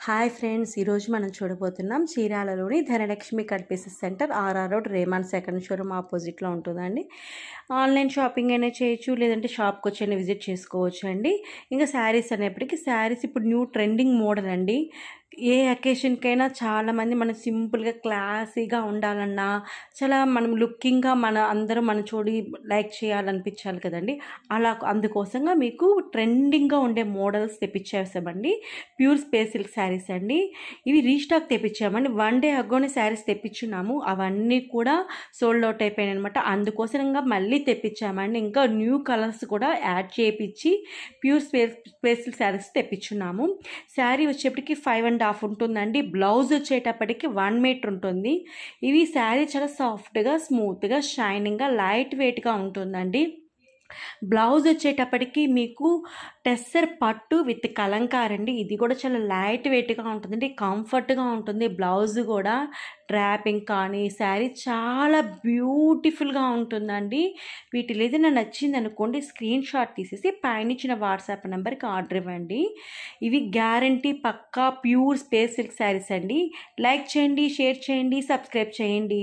Hi friends, ఈరోజు మనం చూడబోతున్నాం చీరాలలోని Dhanalakshmi cut pieces centre, RR road, Raymond second showroom ఆపోజిట్లో ఉంటుందండి. ఆన్లైన్ షాపింగ్ అయినా చేయొచ్చు, లేదంటే షాప్కి వచ్చి అయినా విజిట్ చేసుకోవచ్చు అండి. ఇంకా శారీస్ అనేప్పటికీ శారీస్ ఇప్పుడు న్యూ ట్రెండింగ్ మోడల్ అండి. ఏ అకేషన్కైనా చాలామంది మనం సింపుల్గా క్లాసీగా ఉండాలన్నా, చాలా మనం లుకింగ్గా అందరూ మన చూడి లైక్ చేయాలనిపించాలి కదండి. అందుకోసంగా మీకు ట్రెండింగ్గా ఉండే మోడల్స్ తెప్పించేసామండి. ప్యూర్ స్పేస్ సిల్క్ శారీస్ అండి. ఇవి రీస్టాక్ తెప్పించామండి. 1 డే అగోనే శారీస్ తెప్పించున్నాము, అవన్నీ కూడా సోల్డ్ అవుట్ అయిపోయాయి అనమాట. అందుకోసంగా మళ్ళీ తెప్పించామండి. ఇంకా న్యూ కలర్స్ కూడా యాడ్ చేయించి ప్యూర్ స్పేస్ సిల్క్ శారీస్ తెప్పించున్నాము. శారీ వచ్చేప్పటికి 5.5 ఉంటుందండి. బ్లౌజ్ వచ్చేటప్పటికి 1 మీటర్ ఉంటుంది. ఇవి శారీ చాలా సాఫ్ట్గా, స్మూత్గా, షైనింగ్గా, లైట్ వెయిట్గా ఉంటుందండి. బ్లౌజ్ వచ్చేటప్పటికి మీకు టెస్సర్ పట్టు విత్ కలంకారండి. ఇది కూడా చాలా లైట్ వెయిట్గా ఉంటుందండి, కంఫర్ట్గా ఉంటుంది. బ్లౌజ్ కూడా డ్రాపింగ్ కానీ శారీ చాలా బ్యూటిఫుల్గా ఉంటుందండి. వీటిలో ఏదైనా నచ్చింది అనుకోండి, స్క్రీన్ షాట్ తీసేసి పైన ఇచ్చిన వాట్సాప్ నెంబర్కి ఆర్డర్ ఇవ్వండి. ఇవి గ్యారంటీ పక్కా ప్యూర్ స్పేస్ సిల్క్ శారీస్ అండి. లైక్ చేయండి, షేర్ చేయండి, సబ్స్క్రైబ్ చేయండి.